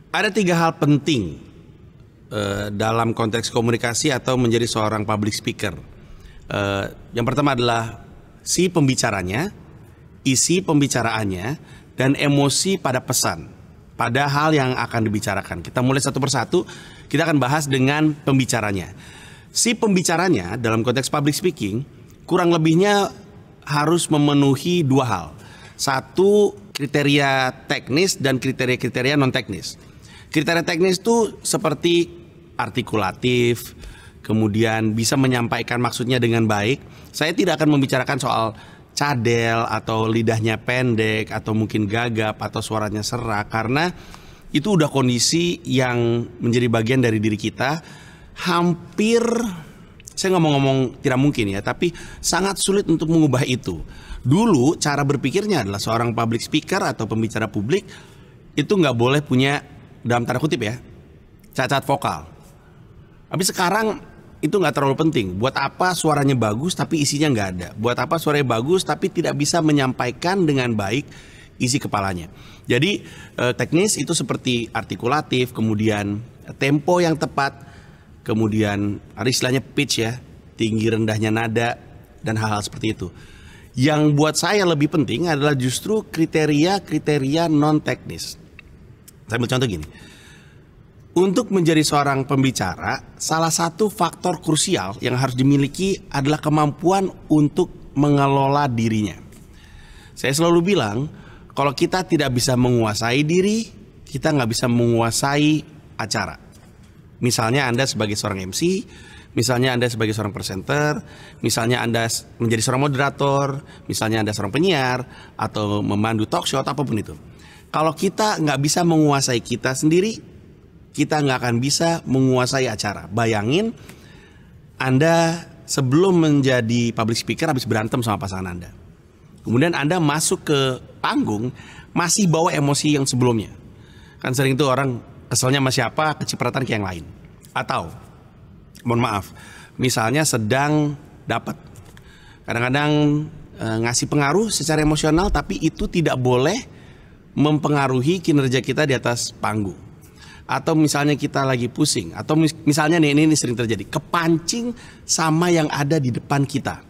Ada 3 hal penting dalam konteks komunikasi atau menjadi seorang public speaker. Yang pertama adalah si pembicaranya, isi pembicaraannya, dan emosi pada pesan, pada hal yang akan dibicarakan. Kita mulai satu persatu, kita akan bahas dengan pembicaranya. Si pembicaranya dalam konteks public speaking kurang lebihnya harus memenuhi 2 hal. Satu, kriteria teknis dan kriteria-kriteria non teknis. Kriteria teknis itu seperti artikulatif, kemudian bisa menyampaikan maksudnya dengan baik. Saya tidak akan membicarakan soal cadel atau lidahnya pendek atau mungkin gagap atau suaranya serak, karena itu udah kondisi yang menjadi bagian dari diri kita. Hampir, saya ngomong-ngomong tidak mungkin ya, tapi sangat sulit untuk mengubah itu. Dulu cara berpikirnya adalah seorang public speaker atau pembicara publik itu nggak boleh punya, dalam tanda kutip ya, cacat vokal. Tapi sekarang itu nggak terlalu penting. Buat apa suaranya bagus tapi isinya nggak ada? Buat apa suaranya bagus tapi tidak bisa menyampaikan dengan baik isi kepalanya? Jadi teknis itu seperti artikulatif, kemudian tempo yang tepat, kemudian ada istilahnya pitch ya, tinggi rendahnya nada, dan hal-hal seperti itu. Yang buat saya lebih penting adalah justru kriteria-kriteria non teknis. Saya ambil contoh gini. Untuk menjadi seorang pembicara, salah satu faktor krusial yang harus dimiliki adalah kemampuan untuk mengelola dirinya. Saya selalu bilang, kalau kita tidak bisa menguasai diri, kita nggak bisa menguasai acara. Misalnya Anda sebagai seorang MC, misalnya Anda sebagai seorang presenter, misalnya Anda menjadi seorang moderator, misalnya Anda seorang penyiar, atau memandu talk show, atau apapun itu. Kalau kita nggak bisa menguasai kita sendiri, kita nggak akan bisa menguasai acara. Bayangin Anda sebelum menjadi public speaker habis berantem sama pasangan Anda. Kemudian Anda masuk ke panggung masih bawa emosi yang sebelumnya. Kan sering tuh orang keselnya sama siapa, kecipratan ke yang lain. Atau, mohon maaf, misalnya sedang dapat. Kadang-kadang ngasih pengaruh secara emosional, tapi itu tidak boleh mempengaruhi kinerja kita di atas panggung. Atau misalnya kita lagi pusing, atau misalnya nih, ini sering terjadi, kepancing sama yang ada di depan kita,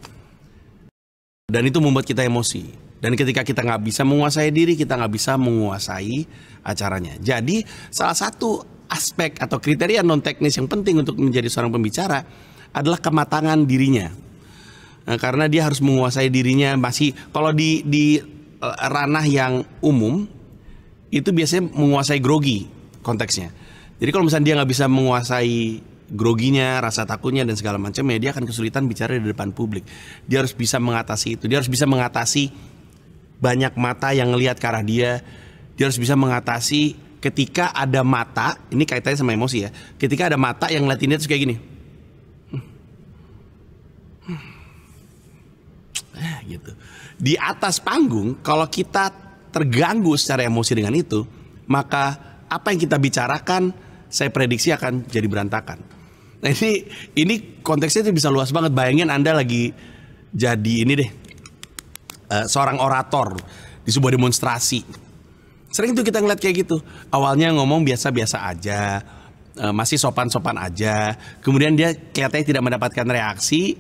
dan itu membuat kita emosi. Dan ketika kita nggak bisa menguasai diri, kita nggak bisa menguasai acaranya. Jadi salah satu aspek atau kriteria non teknis yang penting untuk menjadi seorang pembicara adalah kematangan dirinya. Nah, karena dia harus menguasai dirinya. Masih kalau di ranah yang umum itu biasanya menguasai grogi konteksnya. Jadi kalau misalnya dia nggak bisa menguasai groginya, rasa takutnya dan segala macamnya, dia akan kesulitan bicara di depan publik. Dia harus bisa mengatasi itu. Dia harus bisa mengatasi banyak mata yang ngelihat ke arah dia. Dia harus bisa mengatasi ketika ada mata, ini kaitannya sama emosi ya. Ketika ada mata yang ngeliatin dia terus kayak gini. Gitu. Di atas panggung, kalau kita terganggu secara emosi dengan itu, maka apa yang kita bicarakan, saya prediksi akan jadi berantakan. Nah ini konteksnya itu bisa luas banget. Bayangin Anda lagi jadi ini deh, seorang orator di sebuah demonstrasi. Sering tuh kita ngeliat kayak gitu. Awalnya ngomong biasa-biasa aja, masih sopan-sopan aja. Kemudian dia kelihatannya tidak mendapatkan reaksi,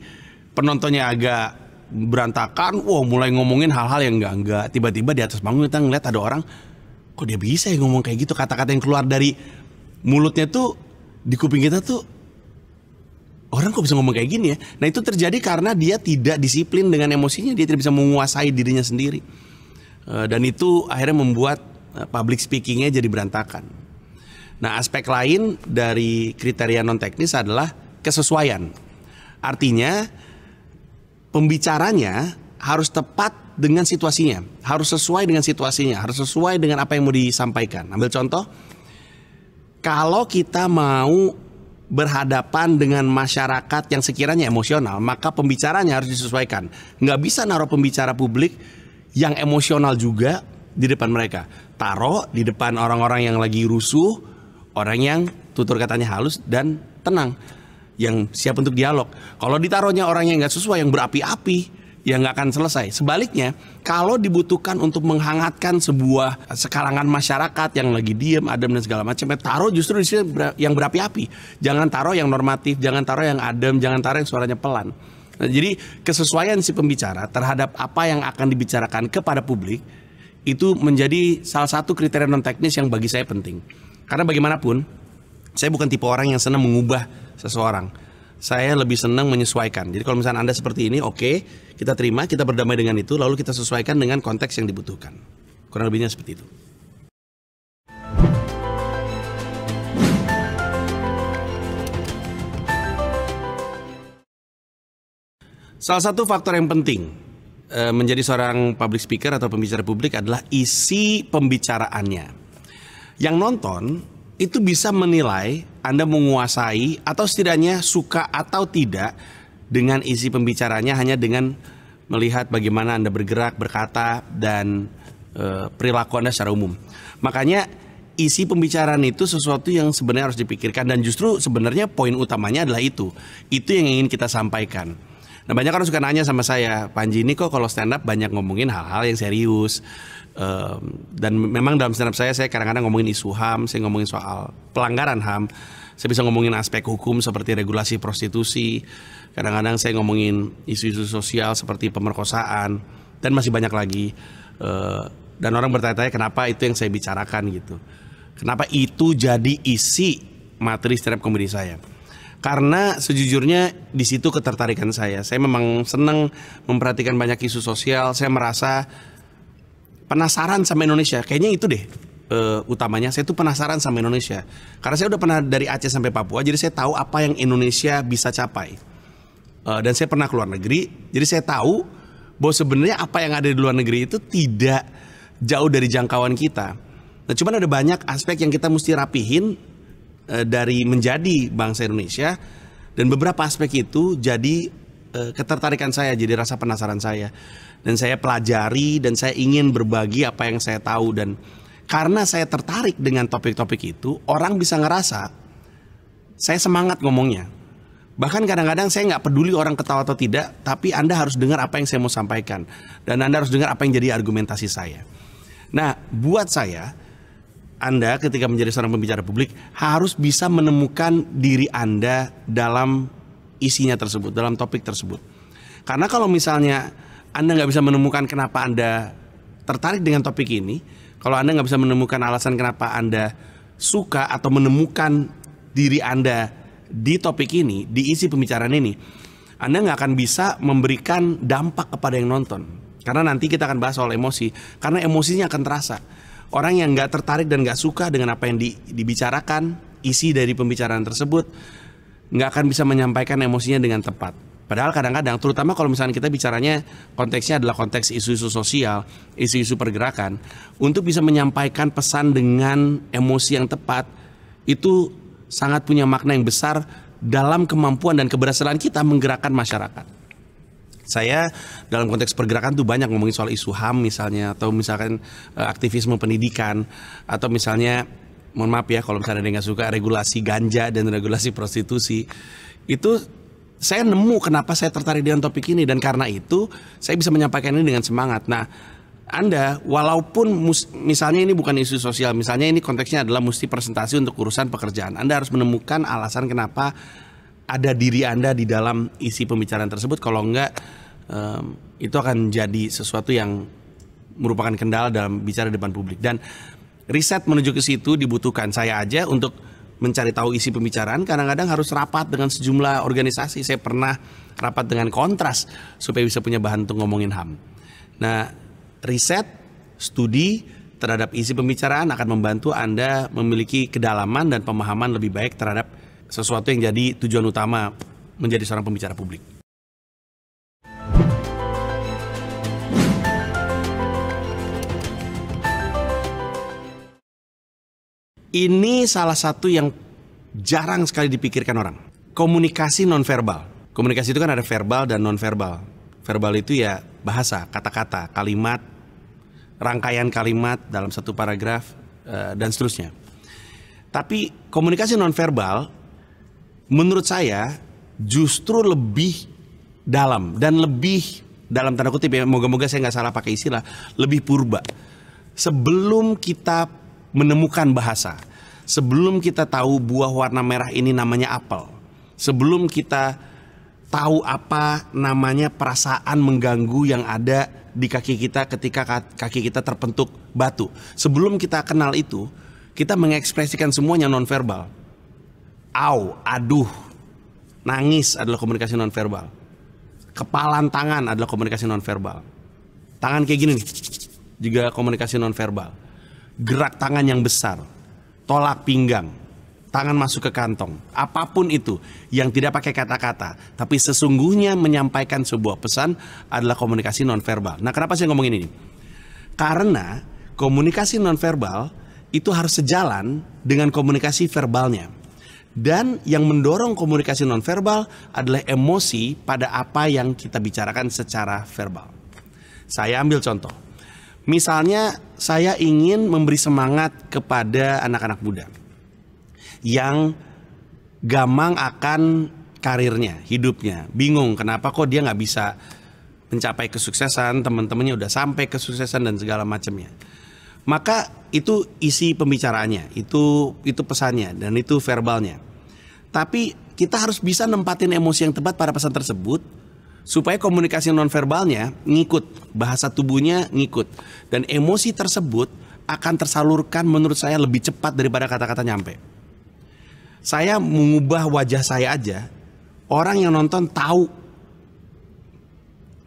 penontonnya agak berantakan, mulai ngomongin hal-hal yang enggak. Tiba-tiba di atas panggung kita ngeliat ada orang, kok dia bisa ya ngomong kayak gitu, kata-kata yang keluar dari mulutnya tuh di kuping kita tuh, orang kok bisa ngomong kayak gini ya. Nah itu terjadi karena dia tidak disiplin dengan emosinya, dia tidak bisa menguasai dirinya sendiri. Dan itu akhirnya membuat public speakingnya jadi berantakan. Nah aspek lain dari kriteria non teknis adalah kesesuaian. Artinya pembicaranya harus tepat dengan situasinya, harus sesuai dengan situasinya, harus sesuai dengan apa yang mau disampaikan. Ambil contoh, kalau kita mau berhadapan dengan masyarakat yang sekiranya emosional, maka pembicaranya harus disesuaikan. Nggak bisa naruh pembicara publik yang emosional juga di depan mereka. Taruh di depan orang-orang yang lagi rusuh, orang yang tutur katanya halus dan tenang, yang siap untuk dialog. Kalau ditaruhnya orang yang nggak sesuai, yang berapi-api, ya nggak akan selesai. Sebaliknya, kalau dibutuhkan untuk menghangatkan sebuah sekalangan masyarakat yang lagi diem, adem dan segala macam, taruh justru di sini yang berapi-api. Jangan taruh yang normatif, jangan taruh yang adem, jangan taruh yang suaranya pelan. Nah, jadi kesesuaian si pembicara terhadap apa yang akan dibicarakan kepada publik itu menjadi salah satu kriteria non teknis yang bagi saya penting. Karena bagaimanapun, saya bukan tipe orang yang senang mengubah seseorang. Saya lebih senang menyesuaikan. Jadi kalau misalnya Anda seperti ini, oke, kita terima, kita berdamai dengan itu, lalu kita sesuaikan dengan konteks yang dibutuhkan. Kurang lebihnya seperti itu. Salah satu faktor yang penting menjadi seorang public speaker atau pembicara publik adalah isi pembicaraannya. Yang nonton itu bisa menilai Anda menguasai atau setidaknya suka atau tidak dengan isi pembicaranya hanya dengan melihat bagaimana Anda bergerak, berkata, dan perilaku Anda secara umum. Makanya isi pembicaraan itu sesuatu yang sebenarnya harus dipikirkan, dan justru sebenarnya poin utamanya adalah itu. Itu yang ingin kita sampaikan. Nah, banyak orang suka nanya sama saya, Panji ini kok kalau stand up banyak ngomongin hal-hal yang serius. Dan memang dalam stand up saya kadang-kadang ngomongin isu HAM, saya ngomongin soal pelanggaran HAM, saya bisa ngomongin aspek hukum seperti regulasi prostitusi, kadang-kadang saya ngomongin isu-isu sosial seperti pemerkosaan, dan masih banyak lagi. Dan orang bertanya-tanya kenapa itu yang saya bicarakan gitu, kenapa itu jadi isi materi stand up comedy saya. Karena sejujurnya di situ ketertarikan saya memang senang memperhatikan banyak isu sosial, saya merasa penasaran sama Indonesia, kayaknya itu deh utamanya. Saya tuh penasaran sama Indonesia karena saya udah pernah dari Aceh sampai Papua, jadi saya tahu apa yang Indonesia bisa capai. Dan saya pernah keluar negeri, jadi saya tahu bahwa sebenarnya apa yang ada di luar negeri itu tidak jauh dari jangkauan kita. Nah, cuman ada banyak aspek yang kita mesti rapihin dari menjadi bangsa Indonesia, dan beberapa aspek itu jadi ketertarikan saya, jadi rasa penasaran saya. Dan saya pelajari dan saya ingin berbagi apa yang saya tahu. Dan karena saya tertarik dengan topik-topik itu, orang bisa ngerasa saya semangat ngomongnya. Bahkan kadang-kadang saya nggak peduli orang ketawa atau tidak, tapi Anda harus dengar apa yang saya mau sampaikan. Dan Anda harus dengar apa yang jadi argumentasi saya. Nah, buat saya, Anda ketika menjadi seorang pembicara publik harus bisa menemukan diri Anda dalam isinya tersebut, dalam topik tersebut. Karena kalau misalnya Anda nggak bisa menemukan kenapa Anda tertarik dengan topik ini, kalau Anda nggak bisa menemukan alasan kenapa Anda suka atau menemukan diri Anda di topik ini, di isi pembicaraan ini, Anda nggak akan bisa memberikan dampak kepada yang nonton. Karena nanti kita akan bahas soal emosi, karena emosinya akan terasa. Orang yang nggak tertarik dan nggak suka dengan apa yang dibicarakan, isi dari pembicaraan tersebut, nggak akan bisa menyampaikan emosinya dengan tepat. Padahal kadang-kadang, terutama kalau misalnya kita bicaranya konteksnya adalah konteks isu-isu sosial, isu-isu pergerakan, untuk bisa menyampaikan pesan dengan emosi yang tepat, itu sangat punya makna yang besar dalam kemampuan dan keberhasilan kita menggerakkan masyarakat. Saya dalam konteks pergerakan tuh banyak ngomongin soal isu HAM misalnya, atau misalkan aktivisme pendidikan, atau misalnya, mohon maaf ya kalau misalnya ada yang nggak suka, regulasi ganja dan regulasi prostitusi. Itu saya nemu kenapa saya tertarik dengan topik ini, dan karena itu saya bisa menyampaikan ini dengan semangat. Nah, Anda walaupun misalnya ini bukan isu sosial, misalnya ini konteksnya adalah mesti presentasi untuk urusan pekerjaan, Anda harus menemukan alasan kenapa ada diri Anda di dalam isi pembicaraan tersebut. Kalau enggak, itu akan jadi sesuatu yang merupakan kendala dalam bicara depan publik. Dan riset menuju ke situ dibutuhkan. Saya aja untuk mencari tahu isi pembicaraan kadang-kadang harus rapat dengan sejumlah organisasi. Saya pernah rapat dengan Kontras supaya bisa punya bahan untuk ngomongin HAM. Nah, riset, studi terhadap isi pembicaraan akan membantu Anda memiliki kedalaman dan pemahaman lebih baik terhadap sesuatu yang jadi tujuan utama menjadi seorang pembicara publik. Ini salah satu yang jarang sekali dipikirkan orang. Komunikasi nonverbal. Komunikasi itu kan ada verbal dan nonverbal. Verbal itu ya bahasa, kata-kata, kalimat, rangkaian kalimat dalam satu paragraf, dan seterusnya. Tapi komunikasi nonverbal menurut saya justru lebih dalam dan lebih dalam tanda kutip ya, moga-moga saya nggak salah pakai istilah, lebih purba. Sebelum kita menemukan bahasa, sebelum kita tahu buah warna merah ini namanya apel, sebelum kita tahu apa namanya perasaan mengganggu yang ada di kaki kita ketika kaki kita terpentuk batu, sebelum kita kenal itu, kita mengekspresikan semuanya nonverbal. Au, aduh, nangis adalah komunikasi nonverbal. Kepalan tangan adalah komunikasi nonverbal. Tangan kayak gini nih, juga komunikasi nonverbal. Gerak tangan yang besar, tolak pinggang, tangan masuk ke kantong, apapun itu yang tidak pakai kata-kata, tapi sesungguhnya menyampaikan sebuah pesan adalah komunikasi nonverbal. Nah, kenapa saya ngomongin ini? Karena komunikasi nonverbal itu harus sejalan dengan komunikasi verbalnya. Dan yang mendorong komunikasi nonverbal adalah emosi pada apa yang kita bicarakan secara verbal. Saya ambil contoh. Misalnya saya ingin memberi semangat kepada anak-anak muda yang gamang akan karirnya, hidupnya. Bingung kenapa kok dia nggak bisa mencapai kesuksesan, teman-temannya udah sampai kesuksesan dan segala macamnya. Maka itu isi pembicaraannya, itu pesannya dan itu verbalnya. Tapi kita harus bisa nempatin emosi yang tepat pada pesan tersebut supaya komunikasi nonverbalnya ngikut, bahasa tubuhnya ngikut, dan emosi tersebut akan tersalurkan menurut saya lebih cepat daripada kata-kata nyampe. Saya mengubah wajah saya aja, orang yang nonton tahu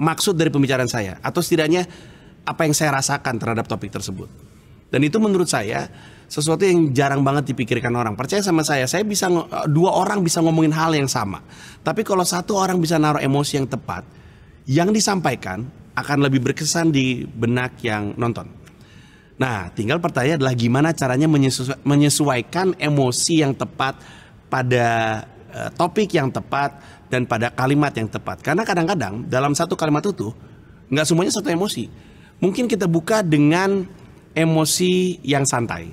maksud dari pembicaraan saya, atau setidaknya apa yang saya rasakan terhadap topik tersebut. Dan itu menurut saya sesuatu yang jarang banget dipikirkan orang. Percaya sama saya bisa dua orang bisa ngomongin hal yang sama. Tapi kalau satu orang bisa naruh emosi yang tepat, yang disampaikan akan lebih berkesan di benak yang nonton. Nah, tinggal pertanyaan adalah gimana caranya menyesuaikan emosi yang tepat pada topik yang tepat dan pada kalimat yang tepat. Karena kadang-kadang dalam satu kalimat itu nggak semuanya satu emosi. Mungkin kita buka dengan emosi yang santai.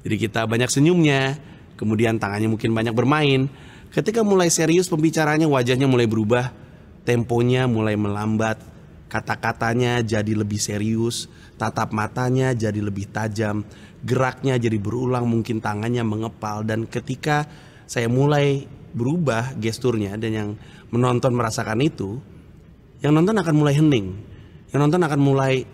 Jadi kita banyak senyumnya, kemudian tangannya mungkin banyak bermain. Ketika mulai serius pembicaranya, wajahnya mulai berubah, temponya mulai melambat, kata-katanya jadi lebih serius, tatap matanya jadi lebih tajam, geraknya jadi berulang, mungkin tangannya mengepal. Dan ketika saya mulai berubah gesturnya dan yang menonton merasakan itu, yang nonton akan mulai hening, yang nonton akan mulai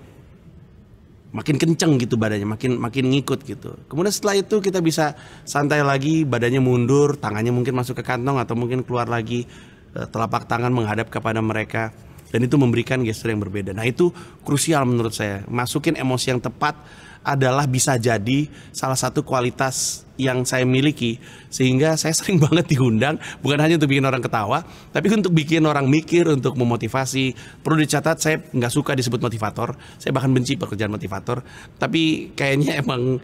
makin kenceng gitu badannya, makin ngikut gitu. Kemudian setelah itu kita bisa santai lagi, badannya mundur, tangannya mungkin masuk ke kantong atau mungkin keluar lagi, telapak tangan menghadap kepada mereka, dan itu memberikan gestur yang berbeda. Nah, itu krusial menurut saya. Masukin emosi yang tepat adalah bisa jadi salah satu kualitas yang saya miliki, sehingga saya sering banget diundang bukan hanya untuk bikin orang ketawa, tapi untuk bikin orang mikir, untuk memotivasi. Perlu dicatat, saya nggak suka disebut motivator, saya bahkan benci pekerjaan motivator, tapi kayaknya emang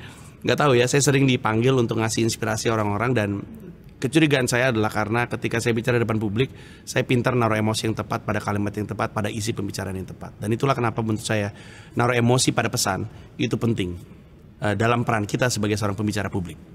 nggak tahu ya, saya sering dipanggil untuk ngasih inspirasi orang-orang. Dan kecurigaan saya adalah karena ketika saya bicara di depan publik, saya pintar naruh emosi yang tepat pada kalimat yang tepat, pada isi pembicaraan yang tepat. Dan itulah kenapa menurut saya naruh emosi pada pesan itu penting dalam peran kita sebagai seorang pembicara publik.